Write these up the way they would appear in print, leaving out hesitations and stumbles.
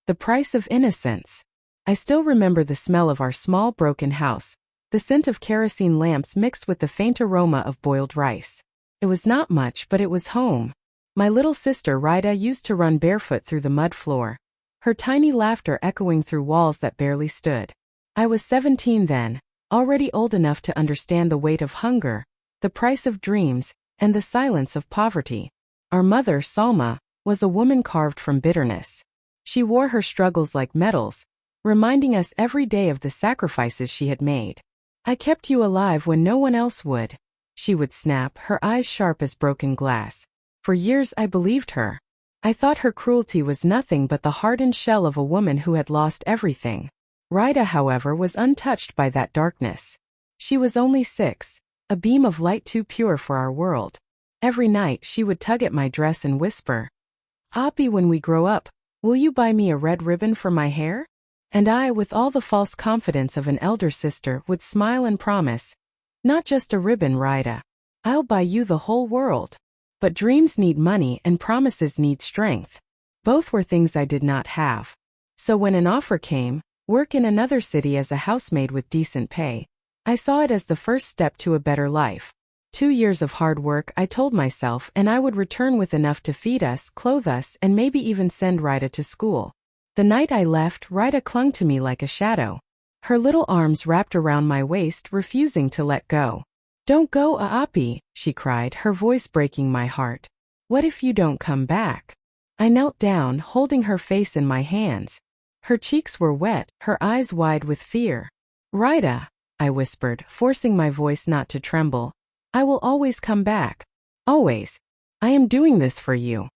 The price of innocence. I still remember the smell of our small broken house, the scent of kerosene lamps mixed with the faint aroma of boiled rice. It was not much, but it was home. My little sister Rita used to run barefoot through the mud floor, her tiny laughter echoing through walls that barely stood. I was 17 then, already old enough to understand the weight of hunger, the price of dreams, and the silence of poverty. Our mother, Salma, was a woman carved from bitterness. She wore her struggles like medals, reminding us every day of the sacrifices she had made. "I kept you alive when no one else would," she would snap, her eyes sharp as broken glass. For years I believed her. I thought her cruelty was nothing but the hardened shell of a woman who had lost everything. Rita, however, was untouched by that darkness. She was only 6, a beam of light too pure for our world. Every night she would tug at my dress and whisper, "Appy, when we grow up, will you buy me a red ribbon for my hair?" And I, with all the false confidence of an elder sister, would smile and promise, "Not just a ribbon, Rita. I'll buy you the whole world." But dreams need money and promises need strength. Both were things I did not have. So when an offer came, work in another city as a housemaid with decent pay, I saw it as the first step to a better life. 2 years of hard work, I told myself, and I would return with enough to feed us, clothe us, and maybe even send Rita to school. The night I left, Rita clung to me like a shadow. Her little arms wrapped around my waist, refusing to let go. "Don't go, Appy," she cried, her voice breaking my heart. "What if you don't come back?" I knelt down, holding her face in my hands. Her cheeks were wet, her eyes wide with fear. "Rita," I whispered, forcing my voice not to tremble, "I will always come back. Always. I am doing this for you."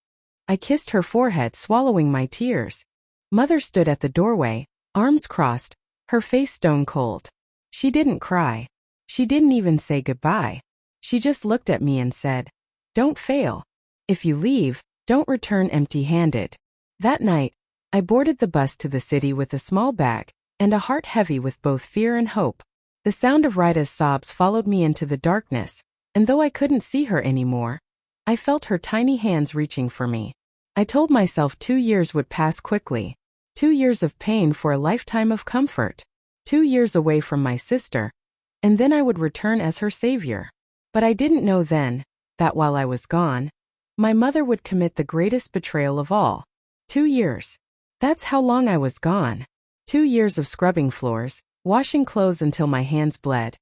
I kissed her forehead, swallowing my tears. Mother stood at the doorway, arms crossed, her face stone cold. She didn't cry. She didn't even say goodbye. She just looked at me and said, "Don't fail. If you leave, don't return empty-handed." That night, I boarded the bus to the city with a small bag and a heart heavy with both fear and hope. The sound of Rita's sobs followed me into the darkness, and though I couldn't see her anymore, I felt her tiny hands reaching for me. I told myself 2 years would pass quickly. 2 years of pain for a lifetime of comfort. 2 years away from my sister, and then I would return as her savior. But I didn't know then that while I was gone, my mother would commit the greatest betrayal of all. 2 years. That's how long I was gone. 2 years of scrubbing floors, washing clothes until my hands bled,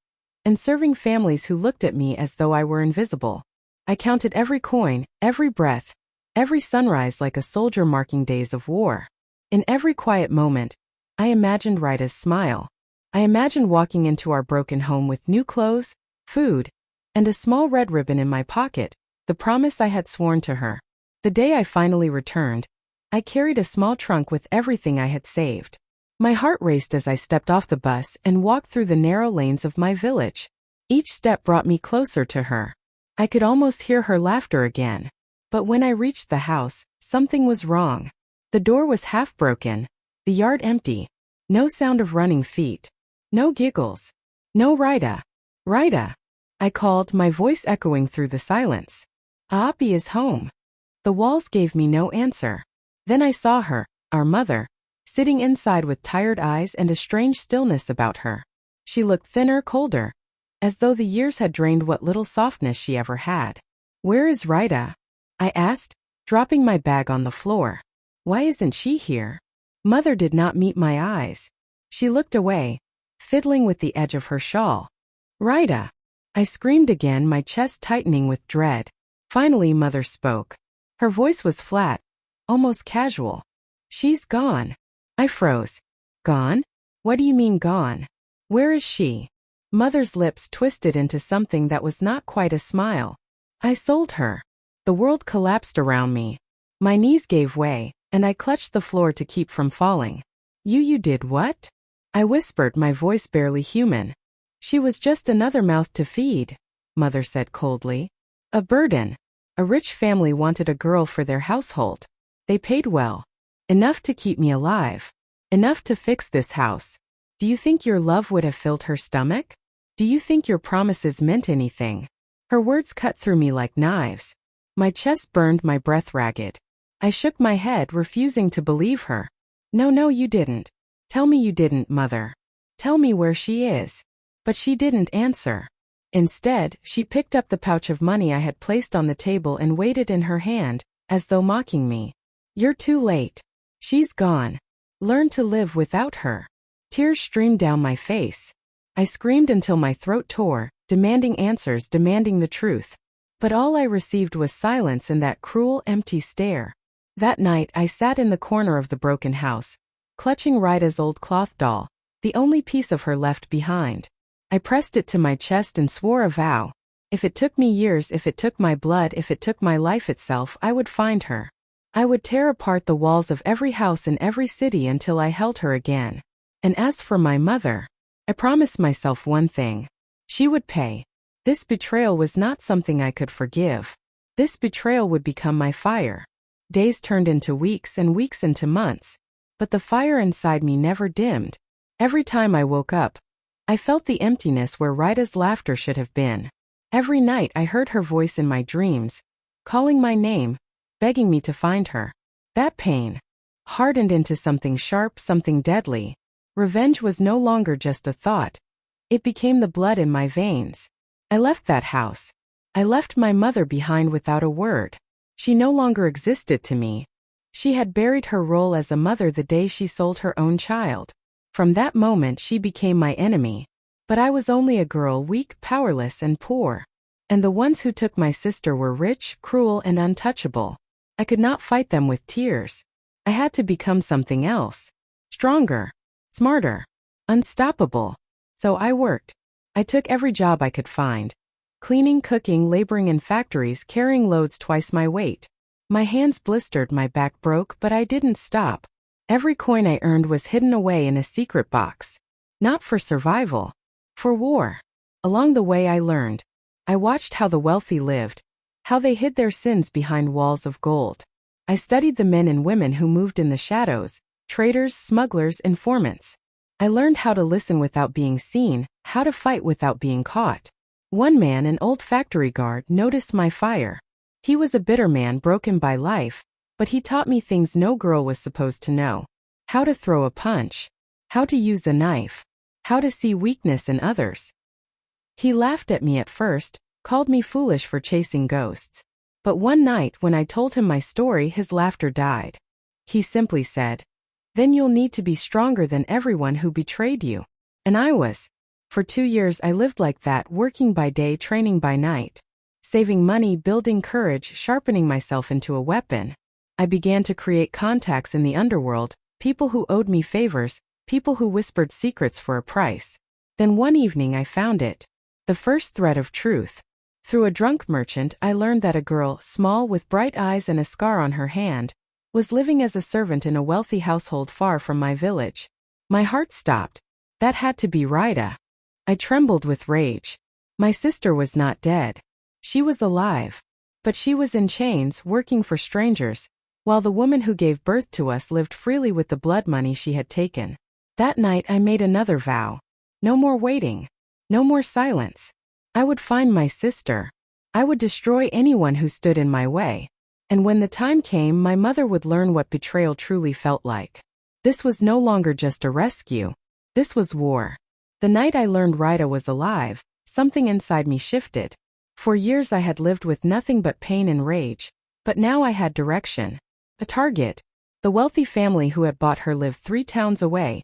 and serving families who looked at me as though I were invisible. I counted every coin, every breath, every sunrise like a soldier marking days of war. In every quiet moment, I imagined Rita's smile. I imagined walking into our broken home with new clothes, food, and a small red ribbon in my pocket, the promise I had sworn to her. The day I finally returned, I carried a small trunk with everything I had saved. My heart raced as I stepped off the bus and walked through the narrow lanes of my village. Each step brought me closer to her. I could almost hear her laughter again. But when I reached the house, something was wrong. The door was half broken, the yard empty, no sound of running feet, no giggles, no Rita. "Rita," I called, my voice echoing through the silence. "Appy is home." The walls gave me no answer. Then I saw her, our mother, sitting inside with tired eyes and a strange stillness about her. She looked thinner, colder, as though the years had drained what little softness she ever had. "Where is Rita?" I asked, dropping my bag on the floor. "Why isn't she here?" Mother did not meet my eyes. She looked away, fiddling with the edge of her shawl. "Rita!" I screamed again, my chest tightening with dread. Finally, Mother spoke. Her voice was flat, almost casual. "She's gone." I froze. "Gone? What do you mean gone? Where is she?" Mother's lips twisted into something that was not quite a smile. "I sold her." The world collapsed around me. My knees gave way, and I clutched the floor to keep from falling. You did what?" I whispered, my voice barely human. "She was just another mouth to feed," Mother said coldly. "A burden. A rich family wanted a girl for their household. They paid well. Enough to keep me alive. Enough to fix this house. Do you think your love would have filled her stomach? Do you think your promises meant anything?" Her words cut through me like knives. My chest burned, my breath ragged. I shook my head, refusing to believe her. No, no, you didn't. Tell me you didn't, Mother. Tell me where she is. But she didn't answer. Instead, she picked up the pouch of money I had placed on the table and weighed it in her hand, as though mocking me. You're too late. She's gone. Learn to live without her. Tears streamed down my face. I screamed until my throat tore, demanding answers, demanding the truth. But all I received was silence and that cruel, empty stare. That night I sat in the corner of the broken house, clutching Rida's old cloth doll, the only piece of her left behind. I pressed it to my chest and swore a vow. If it took me years, if it took my blood, if it took my life itself, I would find her. I would tear apart the walls of every house in every city until I held her again. And as for my mother, I promised myself one thing. She would pay. This betrayal was not something I could forgive. This betrayal would become my fire. Days turned into weeks and weeks into months, but the fire inside me never dimmed. Every time I woke up, I felt the emptiness where Rida's laughter should have been. Every night I heard her voice in my dreams, calling my name, begging me to find her. That pain hardened into something sharp, something deadly. Revenge was no longer just a thought. It became the blood in my veins. I left that house. I left my mother behind without a word. She no longer existed to me. She had buried her role as a mother the day she sold her own child. From that moment she became my enemy. But I was only a girl, weak, powerless, and poor. And the ones who took my sister were rich, cruel, and untouchable. I could not fight them with tears. I had to become something else. Stronger, smarter, unstoppable. So I worked. I took every job I could find. Cleaning, cooking, laboring in factories, carrying loads twice my weight. My hands blistered, my back broke, but I didn't stop. Every coin I earned was hidden away in a secret box. Not for survival. For war. Along the way I learned. I watched how the wealthy lived. How they hid their sins behind walls of gold. I studied the men and women who moved in the shadows. Traitors, smugglers, informants. I learned how to listen without being seen, how to fight without being caught. One man, an old factory guard, noticed my fire. He was a bitter man broken by life, but he taught me things no girl was supposed to know. How to throw a punch. How to use a knife. How to see weakness in others. He laughed at me at first, called me foolish for chasing ghosts. But one night when I told him my story, his laughter died. He simply said, "Then you'll need to be stronger than everyone who betrayed you." And I was. For 2 years I lived like that, working by day, training by night. Saving money, building courage, sharpening myself into a weapon. I began to create contacts in the underworld, people who owed me favors, people who whispered secrets for a price. Then one evening I found it. The first thread of truth. Through a drunk merchant I learned that a girl, small with bright eyes and a scar on her hand, was living as a servant in a wealthy household far from my village. My heart stopped. That had to be Rita. I trembled with rage. My sister was not dead. She was alive. But she was in chains, working for strangers, while the woman who gave birth to us lived freely with the blood money she had taken. That night I made another vow. No more waiting. No more silence. I would find my sister. I would destroy anyone who stood in my way. And when the time came, my mother would learn what betrayal truly felt like. This was no longer just a rescue. This was war. The night I learned Rita was alive, something inside me shifted. For years I had lived with nothing but pain and rage, but now I had direction. A target. The wealthy family who had bought her lived 3 towns away,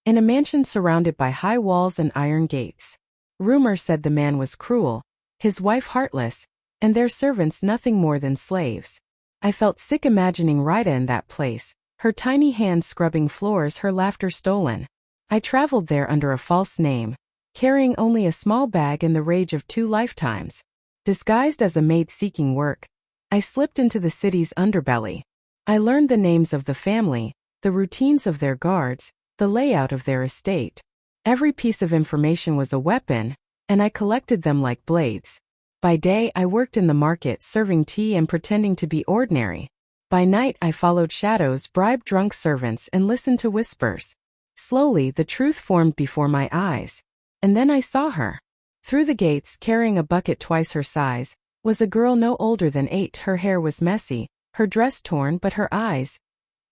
in a mansion surrounded by high walls and iron gates. Rumor said the man was cruel, his wife heartless, and their servants nothing more than slaves. I felt sick imagining Rita in that place, her tiny hands scrubbing floors, her laughter stolen. I traveled there under a false name, carrying only a small bag in the rage of 2 lifetimes. Disguised as a maid seeking work, I slipped into the city's underbelly. I learned the names of the family, the routines of their guards, the layout of their estate. Every piece of information was a weapon, and I collected them like blades. By day I worked in the market serving tea and pretending to be ordinary. By night I followed shadows, bribed drunk servants, and listened to whispers. Slowly the truth formed before my eyes. And then I saw her. Through the gates, carrying a bucket twice her size, was a girl no older than 8. Her hair was messy, her dress torn, but her eyes.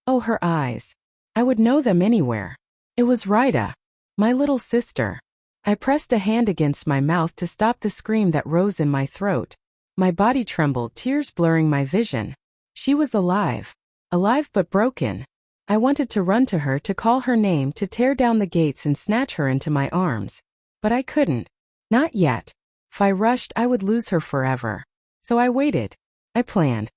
Oh, her eyes. I would know them anywhere. It was Rita, my little sister. I pressed a hand against my mouth to stop the scream that rose in my throat. My body trembled, tears blurring my vision. She was alive. Alive but broken. I wanted to run to her, to call her name, to tear down the gates and snatch her into my arms. But I couldn't. Not yet. If I rushed, I would lose her forever. So I waited. I planned.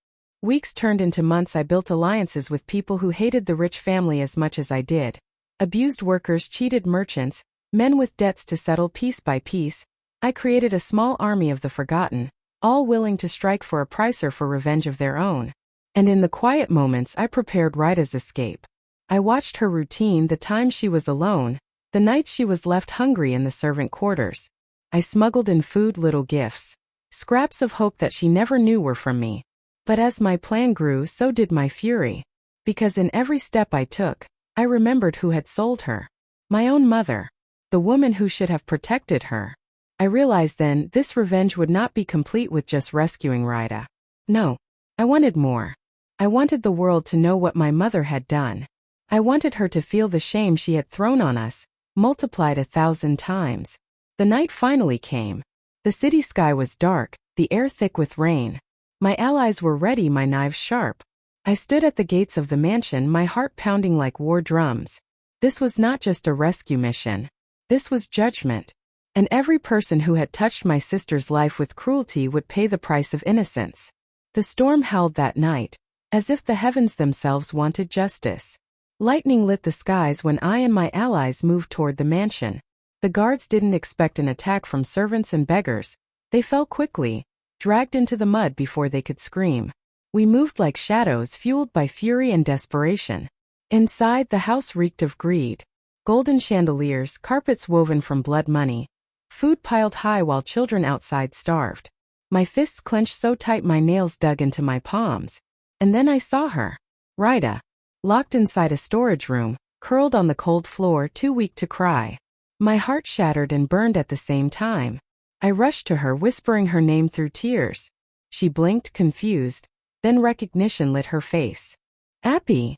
Weeks turned into months. I built alliances with people who hated the rich family as much as I did. Abused workers, cheated merchants, men with debts to settle piece by piece. I created a small army of the forgotten, all willing to strike for a price or for revenge of their own. And in the quiet moments I prepared Rita's escape. I watched her routine, the times she was alone, the nights she was left hungry in the servant quarters. I smuggled in food, little gifts, scraps of hope that she never knew were from me. But as my plan grew, so did my fury. Because in every step I took, I remembered who had sold her. My own mother. The woman who should have protected her. I realized then, this revenge would not be complete with just rescuing Rita. No. I wanted more. I wanted the world to know what my mother had done. I wanted her to feel the shame she had thrown on us, multiplied 1,000 times. The night finally came. The city sky was dark, the air thick with rain. My allies were ready, my knives sharp. I stood at the gates of the mansion, my heart pounding like war drums. This was not just a rescue mission. This was judgment. And every person who had touched my sister's life with cruelty would pay the price of innocence. The storm howled that night, as if the heavens themselves wanted justice. Lightning lit the skies when I and my allies moved toward the mansion. The guards didn't expect an attack from servants and beggars. They fell quickly, dragged into the mud before they could scream. We moved like shadows, fueled by fury and desperation. Inside, the house reeked of greed. Golden chandeliers, carpets woven from blood money. Food piled high while children outside starved. My fists clenched so tight my nails dug into my palms. And then I saw her. Rita. Locked inside a storage room, curled on the cold floor, too weak to cry. My heart shattered and burned at the same time. I rushed to her, whispering her name through tears. She blinked, confused. Then recognition lit her face. "Appy,"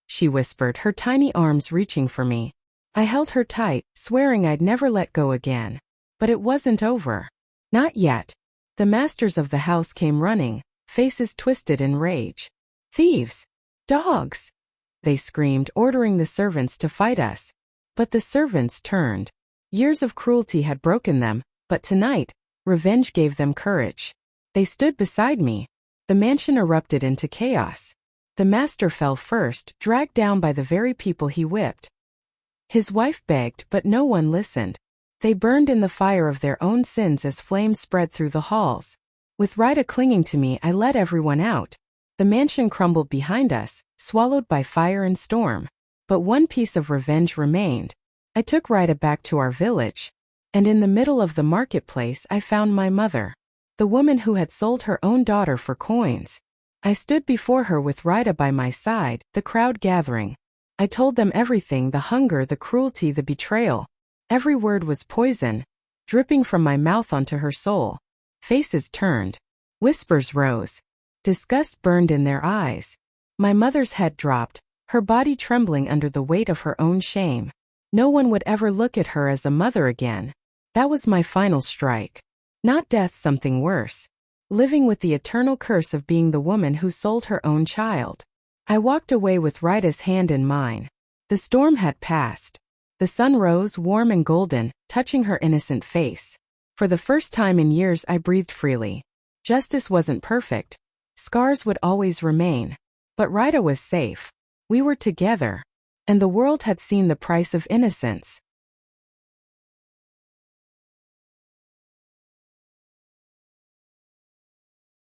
she whispered, her tiny arms reaching for me. I held her tight, swearing I'd never let go again. But it wasn't over. Not yet. The masters of the house came running, faces twisted in rage. "Thieves! Dogs!" they screamed, ordering the servants to fight us. But the servants turned. Years of cruelty had broken them, but tonight, revenge gave them courage. They stood beside me. The mansion erupted into chaos. The master fell first, dragged down by the very people he whipped. His wife begged, but no one listened. They burned in the fire of their own sins as flames spread through the halls. With Rita clinging to me, I led everyone out. The mansion crumbled behind us, swallowed by fire and storm. But one piece of revenge remained. I took Rita back to our village. And in the middle of the marketplace I found my mother. The woman who had sold her own daughter for coins. I stood before her with Rita by my side, the crowd gathering. I told them everything, the hunger, the cruelty, the betrayal. Every word was poison, dripping from my mouth onto her soul. Faces turned. Whispers rose. Disgust burned in their eyes. My mother's head dropped, her body trembling under the weight of her own shame. No one would ever look at her as a mother again. That was my final strike. Not death, something worse. Living with the eternal curse of being the woman who sold her own child. I walked away with Rita's hand in mine. The storm had passed. The sun rose, warm and golden, touching her innocent face. For the first time in years I breathed freely. Justice wasn't perfect. Scars would always remain. But Rita was safe. We were together. And the world had seen the price of innocence.